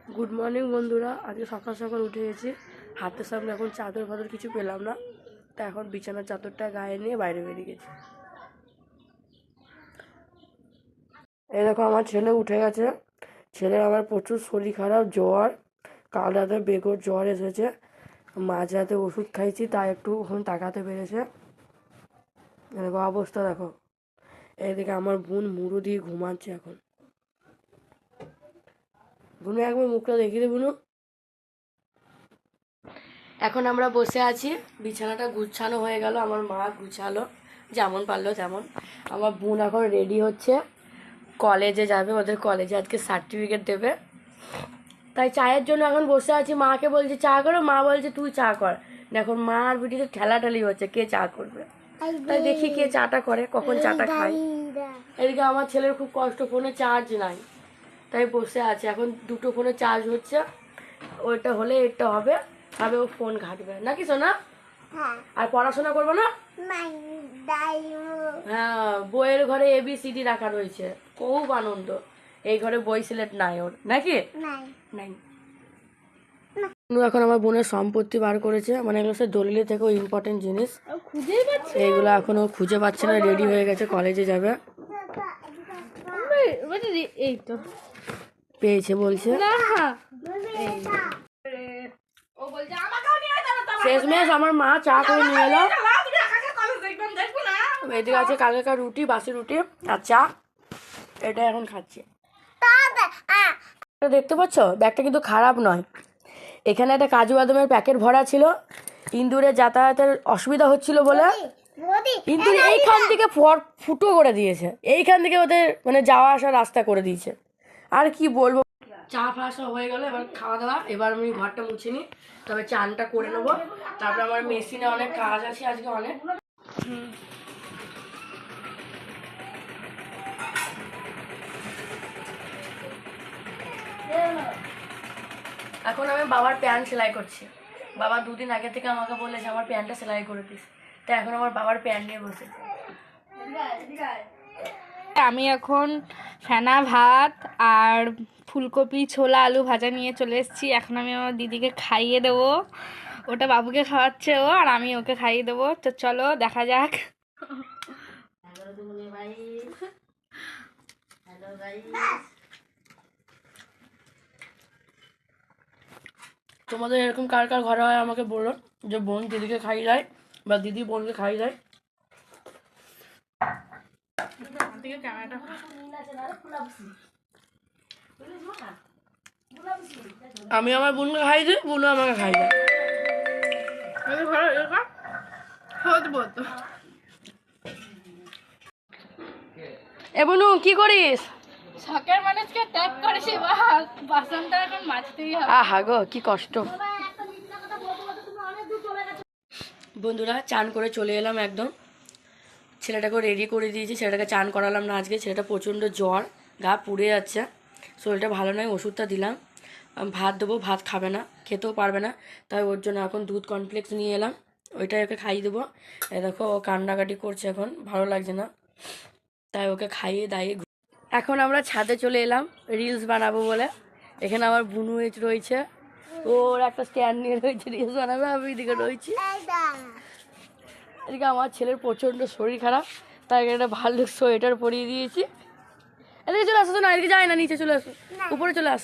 Good morning বন্ধুরা। আজকে সকাল সকাল উঠে গেছি, হাতের সামনে এখন চাদর ফাদর কিছু পেলাম না, তা এখন বিছানার চাদরটা গায়ে নিয়ে বাইরে বেরিয়ে গেছি। এই দেখো আমার ছেলে উঠে গেছে। ছেলের আমার প্রচুর শরীর খারাপ, জ্বর। কাল রাতে বেগর জ্বর এসেছে, মাঝ রাতে ওষুধ খাইছি, তাই একটু এখন তাকাতে পেরেছে। দেখো অবস্থা দেখো। এইদিকে আমার বোন মুড়ো দিয়ে ঘুমাচ্ছে এখন। বুনু একবার মুখটা দেখিয়ে দে বুনু। এখন আমরা বসে আছি, বিছানাটা গুছানো হয়ে গেল, আমার মা গুছালো যেমন পারলো তেমন। আমার বোন এখন রেডি হচ্ছে, কলেজে যাবে, ওদের কলেজে আজকে সার্টিফিকেট দেবে, তাই চায়ের জন্য এখন বসে আছি। মাকে বলছি চা করো, মা বলছে তুই চা কর। এখন মা আর বিটিতে ঠেলাঠালি হচ্ছে কে চা করবে, তাই দেখি কে চাটা করে, কখন চাটা খায়। এদিকে আমার ছেলের খুব কষ্ট, ফোনে চার্জ নাই, তাই বসে আছে। এখন দুটো ফোনে চার্জ হচ্ছে, ওইটা হলে এটা হবে, তবে ও ফোন ঘাটবে নাকি সোনা। আর পড়াশোনা করবো না। হ্যাঁ, বইয়ের ঘরে ABCD রাখা রয়েছে, খুব আনন্দ। এই ঘরে বই সিলেট নাই ওর, নাকি নাই। এখন আমার বোনের সম্পত্তি বার করেছে, মানে এগুলো সে দলিলে থেকে ইম্পর্টেন্ট জিনিস, এইগুলো এখন ও খুঁজে পাচ্ছে না। রেডি হয়ে গেছে, কলেজে যাবে। এই তো পেয়েছে বলছে। শেষমেশ আমার মা চা করে নিয়ে এলো। এদিকে আছে কালকেকার রুটি, বাসি রুটি আর চা, এটা এখন খাচ্ছি। দেখতে পাচ্ছ ব্যাগটা কিন্তু খারাপ নয়। এখানে একটা কাজু বাদামের প্যাকেট ভরা ছিল, ইন্দুরে যাতায়াতের অসুবিধা হচ্ছিল বলে ইন্দুর এইখান থেকে ফুটো করে দিয়েছে, এইখান থেকে ওদের মানে যাওয়া আসার রাস্তা করে দিয়েছে। আর কি বলবো, চা ফা সব হয়ে গেল, এবার খাওয়া দাওয়া। এবার আমি ঘরটা মুছে নিই, তবে চানটা করে নেবো। তারপরে আমার মেশিনে অনেক কাজ আছে আজকে, অনেক। এখন আমি বাবার প্যান্ট সেলাই করছি। বাবা দুদিন আগে থেকে আমাকে বলেছে আমার প্যান্টটা সেলাই করে দিস, তাই এখন আমার বাবার প্যান্ট নিয়ে বসে। আমি এখন ফেনা ভাত আর ফুলকপি ছোলা আলু ভাজা নিয়ে চলে এসেছি। এখন আমি আমার দিদিকে খাইয়ে দেবো, ওটা বাবুকে খাওয়াচ্ছে ও, আর আমি ওকে খাইয়ে দেবো। তো চলো দেখা যাক। তোমাদের এরকম কার কার ঘরে হয় আমাকে বলো, যে বোন দিদিকে খাইয়ে দেয় বা দিদি বোনকে খাইয়ে দেয়। আমি আমার বোনকে খাই দিই, বোনও আমাকে খাই দেয়। এ বোনু কি করিস? শখের মানুষকে ত্যাগ করেছি, বাসনটা এখন মাজতেই হবে। আহা গো কি কষ্ট। বন্ধুরা চান করে চলে এলাম একদম, ছেলেটাকে রেডি করে দিয়েছি। ছেলেটাকে চান করালাম না আজকে, ছেলেটা প্রচণ্ড জ্বর, গা পুড়ে যাচ্ছে, শরীরটা ভালো নয়, ওষুধটা দিলাম। ভাত দেবো, ভাত খাবে না, খেতেও পারবে না, তাই ওর জন্য এখন দুধ কমপ্লেক্স নিয়ে এলাম, ওইটাই ওকে খাইয়ে দেবো। এই দেখো ও কান্নাকাটি করছে, এখন ভালো লাগছে না, তাই ওকে খাইয়ে দাইয়ে। এখন আমরা ছাদে চলে এলাম রিলস বানাবো বলে। এখানে আমার বুনু রয়েছে, ওর একটা স্ট্যান্ড নিয়ে রয়েছে, রিলস বানাবে, আমি এদিকে রয়েছি। এদিকে আমার ছেলের প্রচণ্ড শরীর খারাপ, তাই একটা ভালো সোয়েটার পরিয়ে দিয়েছি। এদিকে চলে আসো তো, না এদিকে যায় না, নিচে চলে আসো, উপরে চলে আসো।